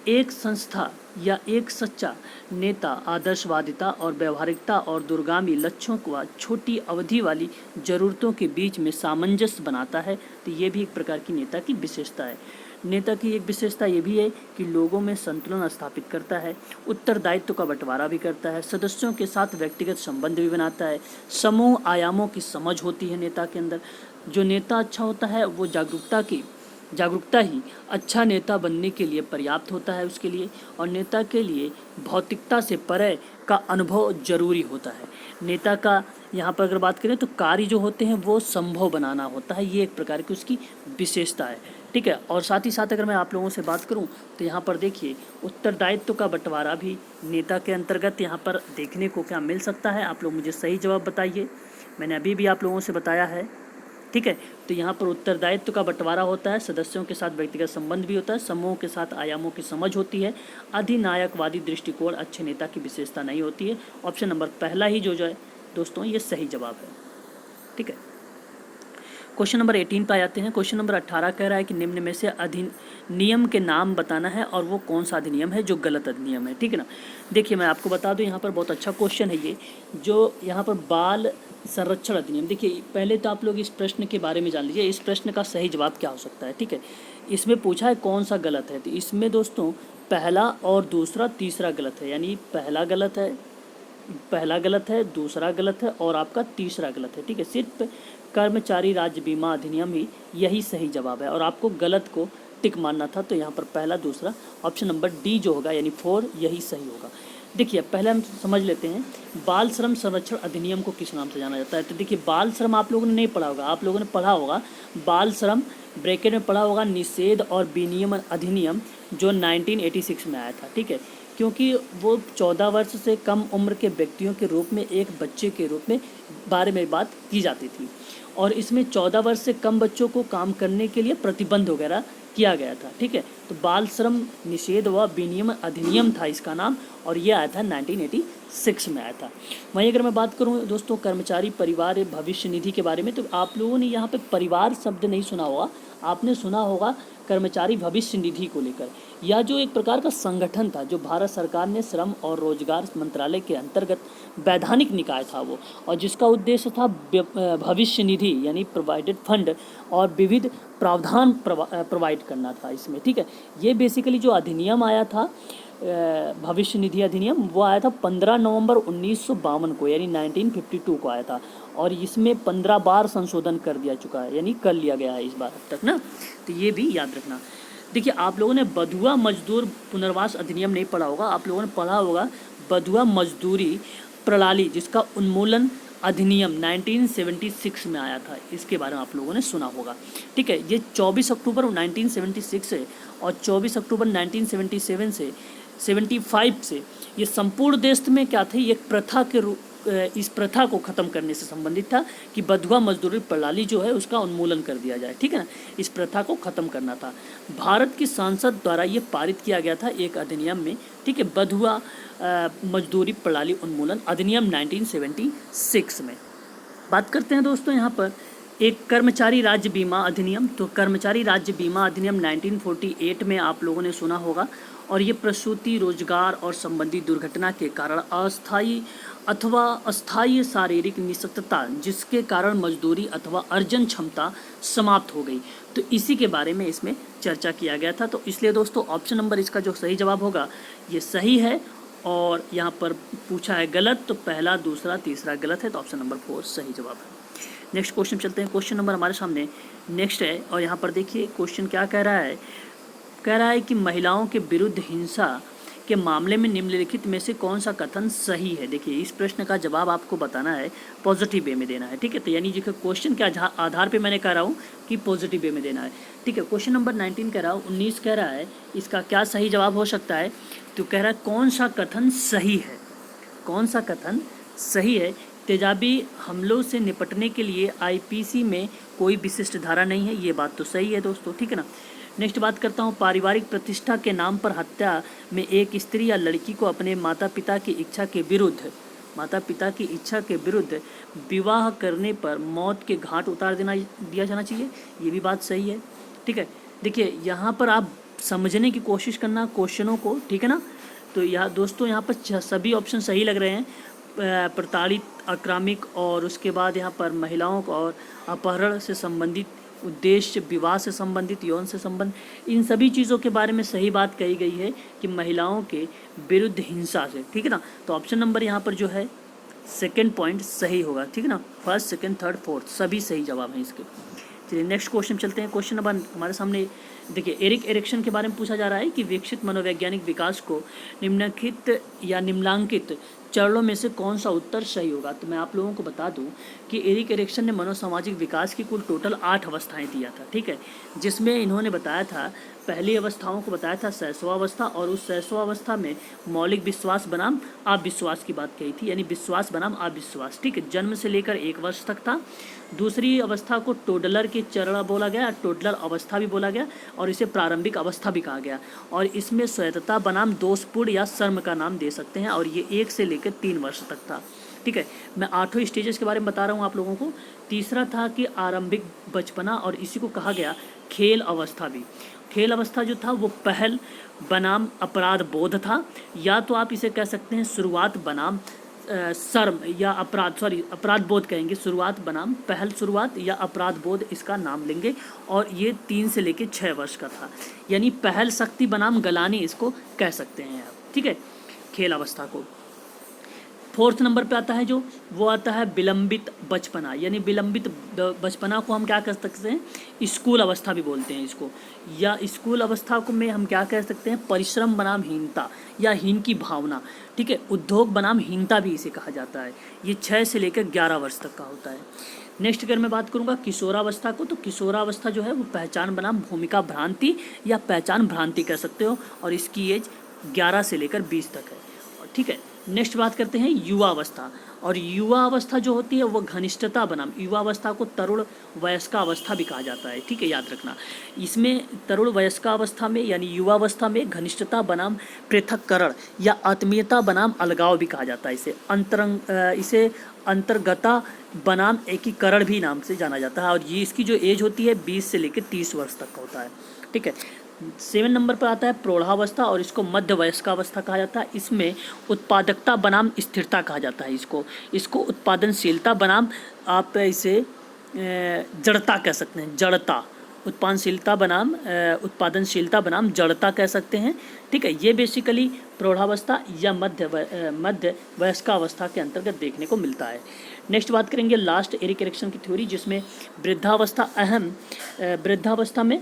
एक संस्था या एक सच्चा नेता आदर्शवादिता और व्यवहारिकता और दूरगामी लक्ष्यों को छोटी अवधि वाली ज़रूरतों के बीच में सामंजस्य बनाता है, तो ये भी एक प्रकार की नेता की विशेषता है। नेता की एक विशेषता ये भी है कि लोगों में संतुलन स्थापित करता है, उत्तरदायित्व का बंटवारा भी करता है, सदस्यों के साथ व्यक्तिगत संबंध भी बनाता है, समूह आयामों की समझ होती है नेता के अंदर। जो नेता अच्छा होता है वो जागरूकता ही अच्छा नेता बनने के लिए पर्याप्त होता है उसके लिए, और नेता के लिए भौतिकता से परे का अनुभव जरूरी होता है। नेता का यहाँ पर अगर बात करें तो कार्य जो होते हैं वो संभव बनाना होता है, ये एक प्रकार की उसकी विशेषता है। ठीक है, और साथ ही साथ अगर मैं आप लोगों से बात करूं तो यहाँ पर देखिए उत्तरदायित्व का बंटवारा भी नेता के अंतर्गत यहाँ पर देखने को क्या मिल सकता है। आप लोग मुझे सही जवाब बताइए, मैंने अभी भी आप लोगों से बताया है। ठीक है, तो यहाँ पर उत्तरदायित्व का बंटवारा होता है, सदस्यों के साथ व्यक्तिगत संबंध भी होता है, समूह के साथ आयामों की समझ होती है, अधिनायकवादी दृष्टिकोण अच्छे नेता की विशेषता नहीं होती है। ऑप्शन नंबर पहला ही जो है दोस्तों ये सही जवाब है। ठीक है, क्वेश्चन नंबर 18 पे आते हैं। क्वेश्चन नंबर 18 कह रहा है कि निम्न में से अधिनियम के नाम बताना है और वो कौन सा अधिनियम है जो गलत अधिनियम है। ठीक है ना, देखिए मैं आपको बता दूं यहाँ पर बहुत अच्छा क्वेश्चन है ये, जो यहाँ पर बाल संरक्षण अधिनियम। देखिए पहले तो आप लोग इस प्रश्न के बारे में जान लीजिए, इस प्रश्न का सही जवाब क्या हो सकता है। ठीक है, इसमें पूछा है कौन सा गलत है, तो इसमें दोस्तों पहला और दूसरा तीसरा गलत है, यानी पहला गलत है, दूसरा गलत है और आपका तीसरा गलत है। ठीक है, सिर्फ कर्मचारी राज्य बीमा अधिनियम ही यही सही जवाब है और आपको गलत को टिक मारना था, तो यहाँ पर पहला दूसरा ऑप्शन नंबर डी जो होगा यानी 4 यही सही होगा। देखिए पहले हम समझ लेते हैं बाल श्रम संरक्षण अधिनियम को किस नाम से जाना जाता है। तो देखिए बाल श्रम आप लोगों ने नहीं पढ़ा होगा, आप लोगों ने पढ़ा होगा बाल श्रम ब्रैकेट में पढ़ा होगा निषेध और विनियमन अधिनियम जो 1986 में आया था। ठीक है, क्योंकि वो 14 वर्ष से कम उम्र के व्यक्तियों के रूप में एक बच्चे के रूप में बारे में बात की जाती थी और इसमें 14 वर्ष से कम बच्चों को काम करने के लिए प्रतिबंध वगैरह किया गया था। ठीक है, तो बाल श्रम निषेध व विनियमन अधिनियम था इसका नाम और ये आया था 1986 में आया था। वहीं अगर मैं बात करूं दोस्तों कर्मचारी परिवार भविष्य निधि के बारे में, तो आप लोगों ने यहाँ पे परिवार शब्द नहीं सुना होगा, आपने सुना होगा कर्मचारी भविष्य निधि को लेकर। यह जो एक प्रकार का संगठन था जो भारत सरकार ने श्रम और रोजगार मंत्रालय के अंतर्गत वैधानिक निकाय था वो, और जिसका उद्देश्य था भविष्य निधि यानी प्रोवाइडेड फंड और विविध प्रावधान प्रोवाइड करना था इसमें। ठीक है, ये बेसिकली जो अधिनियम आया था भविष्य निधि अधिनियम वो आया था 15 नवंबर 1952 को यानी 1952 को आया था और इसमें 15 बार संशोधन कर दिया चुका है यानी कर लिया गया है इस बार अब तक ना, तो ये भी याद रखना। देखिए आप लोगों ने बधुआ मजदूर पुनर्वास अधिनियम नहीं पढ़ा होगा, आप लोगों ने पढ़ा होगा बधुआ मजदूरी प्रणाली जिसका उन्मूलन अधिनियम 1976 में आया था, इसके बारे में आप लोगों ने सुना होगा। ठीक है, ये 24 अक्टूबर 1976 से और 24 अक्टूबर 1977 से 75 से ये संपूर्ण देश में क्या थी, एक प्रथा के इस प्रथा को ख़त्म करने से संबंधित था कि बंधुआ मजदूरी प्रणाली जो है उसका उन्मूलन कर दिया जाए, ठीक है ना, इस प्रथा को ख़त्म करना था। भारत की संसद द्वारा ये पारित किया गया था एक अधिनियम में, ठीक है, बंधुआ मजदूरी प्रणाली उन्मूलन अधिनियम 1976 में। बात करते हैं दोस्तों यहाँ पर एक कर्मचारी राज्य बीमा अधिनियम। तो कर्मचारी राज्य बीमा अधिनियम 1948 में आप लोगों ने सुना होगा, और ये प्रसूति, रोजगार और संबंधी दुर्घटना के कारण अस्थायी अथवा अस्थायी शारीरिक निःशक्तता जिसके कारण मजदूरी अथवा अर्जन क्षमता समाप्त हो गई, तो इसी के बारे में इसमें चर्चा किया गया था। तो इसलिए दोस्तों ऑप्शन नंबर इसका जो सही जवाब होगा ये सही है, और यहाँ पर पूछा है गलत, तो पहला, दूसरा, तीसरा गलत है, तो ऑप्शन नंबर 4 सही जवाब है। नेक्स्ट क्वेश्चन चलते हैं। क्वेश्चन नंबर हमारे सामने नेक्स्ट है, और यहाँ पर देखिए क्वेश्चन क्या कह रहा है। कह रहा है कि महिलाओं के विरुद्ध हिंसा के मामले में निम्नलिखित में से कौन सा कथन सही है। देखिए इस प्रश्न का जवाब आपको बताना है, पॉजिटिव वे में देना है, ठीक है। तो यानी जो क्वेश्चन के आधार पे मैंने कह रहा हूँ कि पॉजिटिव वे में देना है, ठीक है। क्वेश्चन नंबर 19 कह रहा हूँ, 19 कह रहा है इसका क्या सही जवाब हो सकता है। तो कह रहा है कौन सा कथन सही है, कौन सा कथन सही है। तेजाबी हमलों से निपटने के लिए आईपीसी में कोई विशिष्ट धारा नहीं है, ये बात तो सही है दोस्तों, ठीक है ना। नेक्स्ट बात करता हूँ, पारिवारिक प्रतिष्ठा के नाम पर हत्या में एक स्त्री या लड़की को अपने माता पिता की इच्छा के विरुद्ध विवाह करने पर मौत के घाट उतार दिया जाना चाहिए, ये भी बात सही है, ठीक है। देखिए यहाँ पर आप समझने की कोशिश करना क्वेश्चनों को, ठीक है ना। तो यहाँ दोस्तों यहाँ पर सभी ऑप्शन सही लग रहे हैं, प्रताड़ित, आक्रामिक, और उसके बाद यहाँ पर महिलाओं को और अपहरण से संबंधित, उद्देश्य, विवाह से संबंधित, यौन से संबंध, इन सभी चीज़ों के बारे में सही बात कही गई है कि महिलाओं के विरुद्ध हिंसा से, ठीक है ना। तो ऑप्शन नंबर यहाँ पर जो है सेकंड पॉइंट सही होगा, ठीक है ना। फर्स्ट, सेकंड, थर्ड, फोर्थ सभी सही जवाब हैं इसके। चलिए नेक्स्ट क्वेश्चन चलते हैं। क्वेश्चन नंबर हमारे सामने देखिए एरिक एरिक्सन के बारे में पूछा जा रहा है कि विकसित मनोवैज्ञानिक विकास को निम्नलिखित या निम्नांकित चरणों में से कौन सा उत्तर सही होगा। तो मैं आप लोगों को बता दूं कि एरिक एरिक्सन ने मनोसामाजिक विकास की कुल टोटल 8 अवस्थाएं दिया था, ठीक है, जिसमें इन्होंने बताया था, पहली अवस्थाओं को बताया था शैशवावस्था, और उस शैशवावस्था में मौलिक विश्वास बनाम अविश्वास की बात कही थी, यानी विश्वास बनाम अविश्वास, ठीक है, जन्म से लेकर 1 वर्ष तक था। दूसरी अवस्था को टोडलर के चरण बोला गया, टोडलर अवस्था भी बोला गया, और इसे प्रारंभिक अवस्था भी कहा गया, और इसमें स्वायत्तता बनाम दोषपूर्ण या शर्म का नाम दे सकते हैं, और ये 1 से लेकर 3 वर्ष तक था, ठीक है। मैं 8 स्टेजेस के बारे में बता रहा हूँ आप लोगों को। तीसरा था कि आरंभिक बचपना, और इसी को कहा गया खेल अवस्था भी। खेल अवस्था जो था वो पहल बनाम अपराध बोध था, या तो आप इसे कह सकते हैं शुरुआत बनाम शर्म या अपराध बोध कहेंगे, शुरुआत बनाम पहल शुरुआत या अपराध बोध इसका नाम लेंगे, और ये 3 से लेकर 6 वर्ष का था, यानी पहल शक्ति बनाम गलानी इसको कह सकते हैं आप, ठीक है, खेल अवस्था को। 4th नंबर पे आता है जो, वो आता है विलंबित बचपना, यानी विलंबित बचपना को हम क्या कह सकते हैं, स्कूल अवस्था भी बोलते हैं इसको, या स्कूल अवस्था को में हम क्या कह सकते हैं, परिश्रम बनाम हीनता या हीन की भावना, ठीक है, उद्योग बनाम हीनता भी इसे कहा जाता है। ये 6 से लेकर 11 वर्ष तक का होता है। नेक्स्ट अगर मैं बात करूँगा किशोरावस्था को, तो किशोरावस्था जो है वो पहचान बनाम भूमिका भ्रांति या पहचान भ्रांति कह सकते हो, और इसकी एज 11 से लेकर 20 तक है, ठीक है। नेक्स्ट बात करते हैं युवा अवस्था, और युवा अवस्था जो होती है वो घनिष्ठता बनाम, युवा अवस्था को तरुण वयस्का अवस्था भी कहा जाता है, ठीक है, याद रखना। इसमें तरुण वयस्का अवस्था में यानी युवा अवस्था में घनिष्ठता बनाम पृथक्करण या आत्मीयता बनाम अलगाव भी कहा जाता है। इसे अंतर्गता बनाम एकीकरण भी नाम से जाना जाता है, और ये इसकी जो एज होती है 20 से लेकर 30 वर्ष तक का होता है, ठीक है। 7 नंबर पर आता है प्रौढ़ावस्था, और इसको मध्य वयस्कावस्था कहा जाता है। इसमें उत्पादकता बनाम स्थिरता कहा जाता है, इसको उत्पादनशीलता बनाम आप इसे जड़ता कह सकते हैं, जड़ता, उत्पादनशीलता बनाम जड़ता कह सकते हैं, ठीक है। ये बेसिकली प्रौढ़ावस्था या मध्य वयस्कावस्था के अंतर्गत देखने को मिलता है। नेक्स्ट बात करेंगे लास्ट एरिक एरिक्सन की थ्योरी, जिसमें वृद्धावस्था में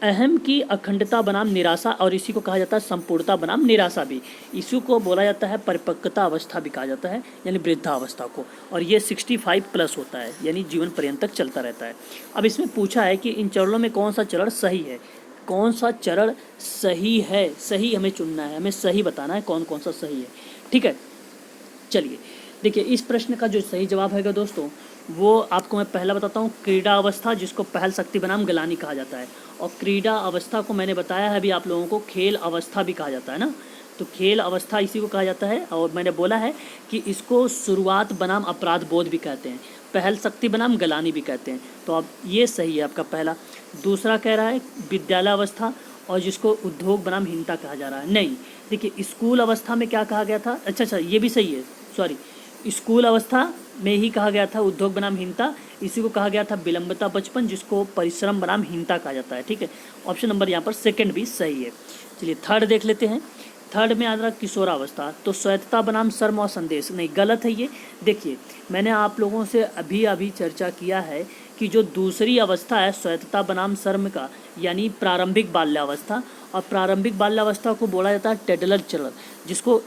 अहम की अखंडता बनाम निराशा, और इसी को कहा जाता है संपूर्णता बनाम निराशा भी, इसी को बोला जाता है परिपक्वता अवस्था भी कहा जाता है, यानी वृद्धावस्था को, और ये 65 प्लस होता है, यानी जीवन पर्यंत तक चलता रहता है। अब इसमें पूछा है कि इन चरणों में कौन सा चरण सही है, कौन सा चरण सही है, सही हमें चुनना है, हमें सही बताना है कौन कौन सा सही है, ठीक है। चलिए देखिए इस प्रश्न का जो सही जवाब है दोस्तों, वो आपको मैं पहला बताता हूँ, क्रीड़ा अवस्था, जिसको पहल शक्ति बनाम गलानी कहा जाता है। और क्रीड़ा अवस्था को मैंने बताया है अभी आप लोगों को, खेल अवस्था भी कहा जाता है ना, तो खेल अवस्था इसी को कहा जाता है। और मैंने बोला है कि इसको शुरुआत बनाम अपराध बोध भी कहते हैं, पहल शक्ति बनाम गलानी भी कहते हैं। तो अब ये सही है आपका पहला। दूसरा कह रहा है विद्यालय अवस्था, और जिसको उद्योग बनाम हीनता कहा जा रहा है। नहीं, देखिए स्कूल अवस्था में क्या कहा गया था, अच्छा ये भी सही है, सॉरी, स्कूल अवस्था में ही कहा गया था उद्योग बनाम हीनता, इसी को कहा गया था विलंबता बचपन, जिसको परिश्रम बनाम हीनता कहा जाता है। ठीक है, ऑप्शन नंबर यहाँ पर सेकंड भी सही है। चलिए थर्ड देख लेते हैं। थर्ड में आ रहा किशोरावस्था, तो स्वायत्तता बनाम शर्म और संदेश, नहीं गलत है ये। देखिए मैंने आप लोगों से अभी चर्चा किया है कि जो दूसरी अवस्था है स्वायत्तता बनाम शर्म का, यानी प्रारंभिक बाल्यावस्था, और प्रारंभिक बाल्यावस्था को बोला जाता है टेडलर चरण,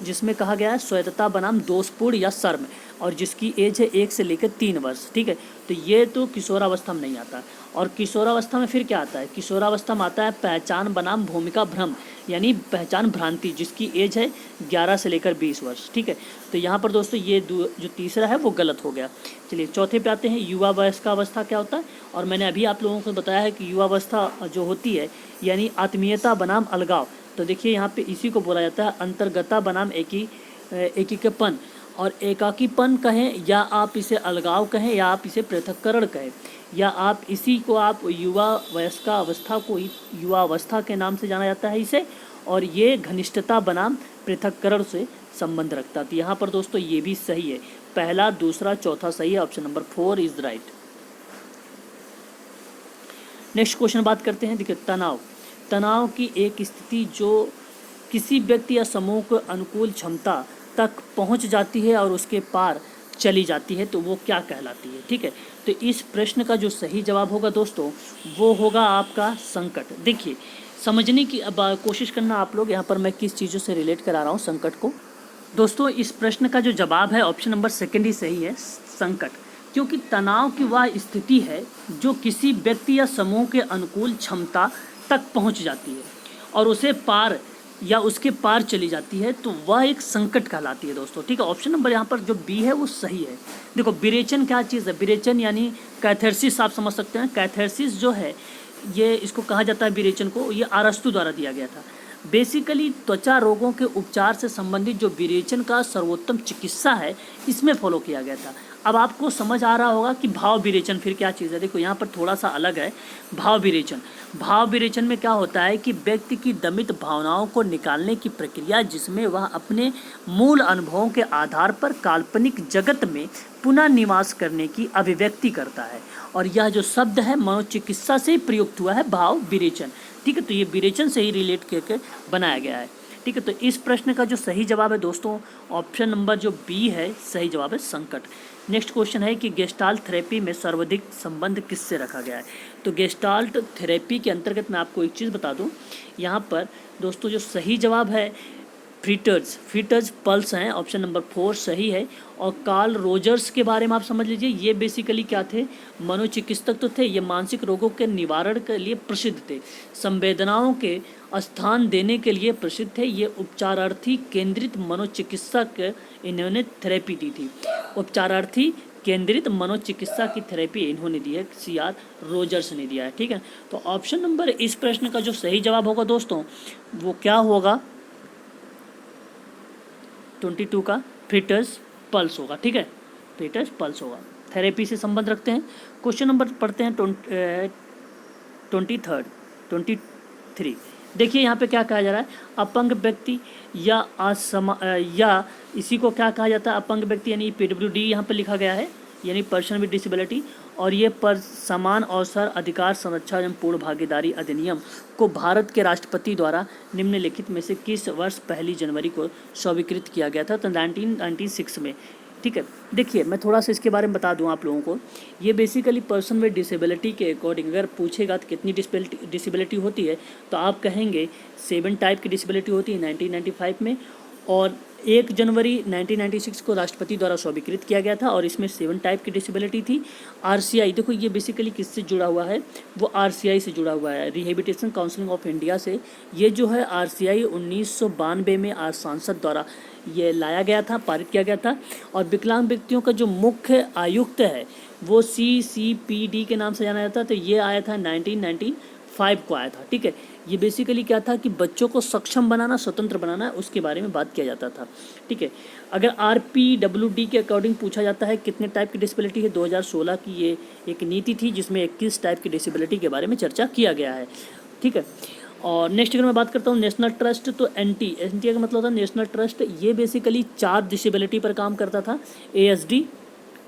जिसमें कहा गया है स्वायत्तता बनाम दोषपूर्ण या शर्म, और जिसकी एज है 1 से लेकर 3 वर्ष। ठीक है, तो ये तो किशोरावस्था में नहीं आता। और किशोरावस्था में फिर क्या आता है, किशोरावस्था में आता है पहचान बनाम भूमिका भ्रम, यानी पहचान भ्रांति, जिसकी एज है 11 से लेकर 20 वर्ष। ठीक है, तो यहाँ पर दोस्तों ये जो तीसरा है वो गलत हो गया। चलिए चौथे पे आते हैं, युवा वयस्क अवस्था क्या होता है। और मैंने अभी आप लोगों को बताया है कि युवा अवस्था जो होती है यानी आत्मीयता बनाम अलगाव, तो देखिए यहाँ पे इसी को बोला जाता है अंतर्गता बनाम एकीकपन। और एकाकीपन कहें या आप इसे अलगाव कहें या आप इसे पृथक्करण कहें, या आप इसी को आप युवा वयस्का अवस्था को युवा अवस्था के नाम से जाना जाता है इसे, और ये घनिष्ठता बनाम पृथक्करण से संबंध रखता है। तो यहाँ पर दोस्तों ये भी सही है, पहला दूसरा चौथा सही है, option number 4 is right. Next question बात करते हैं। देखिए तनाव की एक स्थिति जो किसी व्यक्ति या समूह को अनुकूल क्षमता तक पहुंच जाती है और उसके पार चली जाती है, तो वो क्या कहलाती है। ठीक है, तो इस प्रश्न का जो सही जवाब होगा दोस्तों वो होगा आपका संकट। देखिए समझने की अब कोशिश करना आप लोग, यहाँ पर मैं किस चीज़ों से रिलेट करा रहा हूँ संकट को। दोस्तों इस प्रश्न का जो जवाब है ऑप्शन नंबर सेकंड ही सही है, संकट, क्योंकि तनाव की वह स्थिति है जो किसी व्यक्ति या समूह के अनुकूल क्षमता तक पहुंच जाती है और उसे पार या उसके पार चली जाती है, तो वह एक संकट कहलाती है दोस्तों। ठीक है, ऑप्शन नंबर यहाँ पर जो बी है वो सही है। देखो विरेचन क्या चीज़ है, विरेचन यानी कैथेरसिस, आप समझ सकते हैं। कैथेरसिस जो है ये इसको कहा जाता है विरेचन को, ये अरस्तु द्वारा दिया गया था। बेसिकली त्वचा रोगों के उपचार से संबंधित जो विरेचन का सर्वोत्तम चिकित्सा है इसमें फॉलो किया गया था। अब आपको समझ आ रहा होगा कि भाव विरेचन फिर क्या चीज़ है। देखो यहाँ पर थोड़ा सा अलग है। भाव विरेचन में क्या होता है कि व्यक्ति की दमित भावनाओं को निकालने की प्रक्रिया, जिसमें वह अपने मूल अनुभवों के आधार पर काल्पनिक जगत में पुनः निवास करने की अभिव्यक्ति करता है। और यह जो शब्द है मनोचिकित्सा से प्रयुक्त हुआ है, भाव विरेचन। ठीक है, तो ये विरेचन से ही रिलेट करके बनाया गया है। ठीक है, तो इस प्रश्न का जो सही जवाब है दोस्तों ऑप्शन नंबर जो बी है, सही जवाब है संकट। नेक्स्ट क्वेश्चन है कि गेस्टाल्ट थेरेपी में सर्वाधिक संबंध किससे रखा गया है। तो गेस्टाल्ट थेरेपी के अंतर्गत मैं आपको एक चीज़ बता दूं, यहाँ पर दोस्तों जो सही जवाब है फ्रीटर्स पल्स हैं, ऑप्शन नंबर 4 सही है। और कार्ल रोजर्स के बारे में आप समझ लीजिए, ये बेसिकली क्या थे, मनोचिकित्सक तो थे, ये मानसिक रोगों के निवारण के लिए प्रसिद्ध थे, संवेदनाओं के स्थान देने के लिए प्रसिद्ध थे, ये उपचारार्थी केंद्रित मनोचिकित्सक, इन्होंने थेरेपी दी थी। उपचारार्थी केंद्रित मनोचिकित्सा की थेरेपी इन्होंने दी है, CR रोजर्स ने दिया है। ठीक है, तो ऑप्शन नंबर इस प्रश्न का जो सही जवाब होगा दोस्तों वो क्या होगा, 22 का फ्रीटर्स पल्स होगा। ठीक है, फ्रीटर्स पल्स होगा, थेरेपी से संबंध रखते हैं। क्वेश्चन नंबर पढ़ते हैं 23। देखिए यहाँ पे क्या कहा जा रहा है, अपंग व्यक्ति या इसी को क्या कहा जाता है, अपंग व्यक्ति यानी PWD यहाँ पर लिखा गया है, यानी पर्सन विद डिसेबिलिटी। और ये पर समान अवसर अधिकार संरक्षण एवं पूर्ण भागीदारी अधिनियम को भारत के राष्ट्रपति द्वारा निम्नलिखित में से किस वर्ष 1 जनवरी को स्वीकृत किया गया था, तो 1996 में। ठीक है, देखिए मैं थोड़ा सा इसके बारे में बता दूं आप लोगों को। ये बेसिकली पर्सन विद डिसेबिलिटी के अकॉर्डिंग अगर पूछेगा तो कितनी डिसेबिलिटी होती है, तो आप कहेंगे 7 टाइप की डिसेबिलिटी होती है 1995 में, और 1 जनवरी 1996 को राष्ट्रपति द्वारा स्वीकृत किया गया था और इसमें 7 टाइप की डिसेबिलिटी थी। RCI देखो ये बेसिकली किससे जुड़ा हुआ है, वो RCI से जुड़ा हुआ है, रिहेबिलिटेशन काउंसिल ऑफ इंडिया से। ये जो है RCI 1992 में आज सांसद द्वारा ये लाया गया था, पारित किया गया था। और विकलांग व्यक्तियों का जो मुख्य आयुक्त है वो CCPD के नाम से जाना जाता है। तो ये आया था 1995 को आया था, ठीक है। ये बेसिकली क्या था कि बच्चों को सक्षम बनाना, स्वतंत्र बनाना, उसके बारे में बात किया जाता था, ठीक है। अगर RPWD के अकॉर्डिंग पूछा जाता है कितने टाइप की डिसेबिलिटी है, 2016 की ये एक नीति थी जिसमें 21 टाइप की डिसेबिलिटी के बारे में चर्चा किया गया है, ठीक है। और नेक्स्ट अगर मैं बात करता हूँ नेशनल ट्रस्ट, तो NT का मतलब होता है नेशनल ट्रस्ट। ये बेसिकली 4 डिसेबिलिटी पर काम करता था, ASD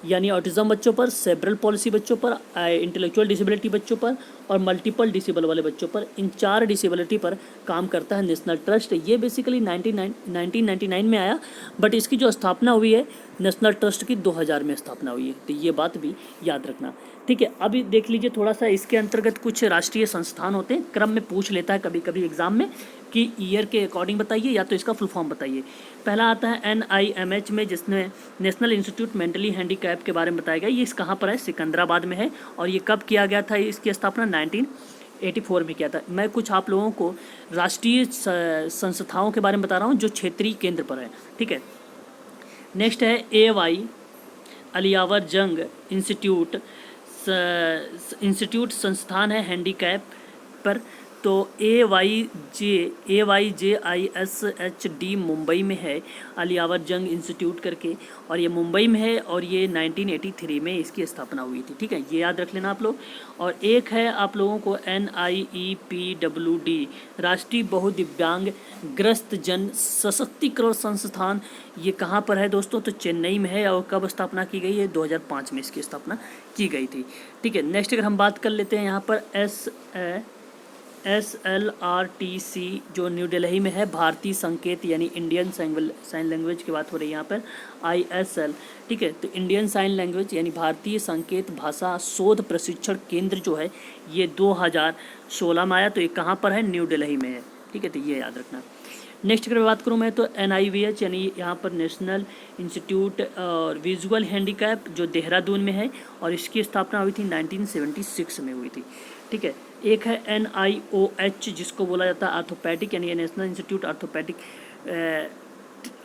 यानी ऑटिज्म बच्चों पर, सेरेब्रल पॉलिसी बच्चों पर, इंटेलेक्चुअल डिसेबिलिटी बच्चों पर और मल्टीपल डिसेबल वाले बच्चों पर। इन 4 डिसेबिलिटी पर काम करता है नेशनल ट्रस्ट। ये बेसिकली 1999 में आया, बट इसकी जो स्थापना हुई है नेशनल ट्रस्ट की 2000 में स्थापना हुई है, तो ये बात भी याद रखना, ठीक है। अभी देख लीजिए थोड़ा सा इसके अंतर्गत कुछ राष्ट्रीय संस्थान होते हैं, क्रम में पूछ लेता है कभी कभी एग्जाम में कि ईयर के अकॉर्डिंग बताइए या तो इसका फुल फॉर्म बताइए। पहला आता है NIMH में, जिसमें नेशनल इंस्टीट्यूट मेंटली हैंडीकैप के बारे में बताया गया। ये इस कहाँ पर है, सिकंदराबाद में है। और ये कब किया गया था, इसकी स्थापना 1984 में किया था। मैं कुछ आप लोगों को राष्ट्रीय संस्थाओं के बारे में बता रहा हूँ जो क्षेत्रीय केंद्र पर है, ठीक है। नेक्स्ट है AY अलियावर जंग इंस्टीट्यूट संस्थान है हैंडीकैप पर। तो AYJISHD मुंबई में है, अलियावर जंग इंस्टीट्यूट करके, और ये मुंबई में है और ये 1983 में इसकी स्थापना हुई थी, ठीक है। ये याद रख लेना आप लोग। और एक है आप लोगों को NIEPWD राष्ट्रीय बहुदिव्यांग ग्रस्त जन सशक्तिकरण संस्थान। ये कहाँ पर है दोस्तों, तो चेन्नई में है। और कब स्थापना की गई है, 2005 में इसकी स्थापना की गई थी, ठीक है। नेक्स्ट अगर हम बात कर लेते हैं यहाँ पर SLRTC जो न्यू दिल्ली में है, भारतीय संकेत यानी इंडियन साइन लैंग्वेज की बात हो रही है यहाँ पर, ISL, ठीक है। तो इंडियन साइन लैंग्वेज यानी भारतीय संकेत भाषा शोध प्रशिक्षण केंद्र जो है ये 2016 में आया। तो ये कहाँ पर है, न्यू दिल्ली में है, ठीक है। तो ये याद रखना। नेक्स्ट अगर बात करूँ मैं तो NIVH यानी यहाँ पर नेशनल इंस्टीट्यूट और विजुअल हैंडीकैप जो देहरादून में है, और इसकी स्थापना हुई थी 1976 में हुई थी, ठीक है। एक है NIOH जिसको बोला जाता है आर्थोपैडिक यानी नेशनल इंस्टीट्यूट आर्थोपैडिक,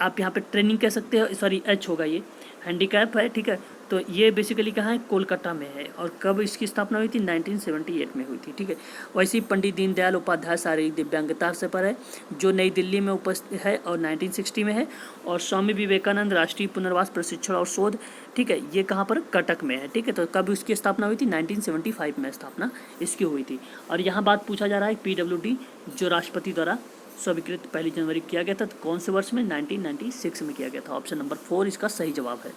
आप यहाँ पे ट्रेनिंग कह सकते हो, सॉरी H होगा, ये हैंडीकैप है, ठीक है। तो ये बेसिकली कहाँ है, कोलकाता में है। और कब इसकी स्थापना हुई थी, 1978 में हुई थी, ठीक है। वैसे ही पंडित दीनदयाल उपाध्याय शारीरिक दिव्यांगता से पर है जो नई दिल्ली में उपस्थित है और 1960 में है। और स्वामी विवेकानंद राष्ट्रीय पुनर्वास प्रशिक्षण और शोध, ठीक है, ये कहाँ पर, कटक में है, ठीक है। तो कब इसकी स्थापना हुई थी, 1975 में स्थापना इसकी हुई थी। और यहाँ बात पूछा जा रहा है PWD जो राष्ट्रपति द्वारा स्वीकृत 1 जनवरी किया गया था, तो कौन से वर्ष में, 1996 में किया गया था। ऑप्शन नंबर 4 इसका सही जवाब है।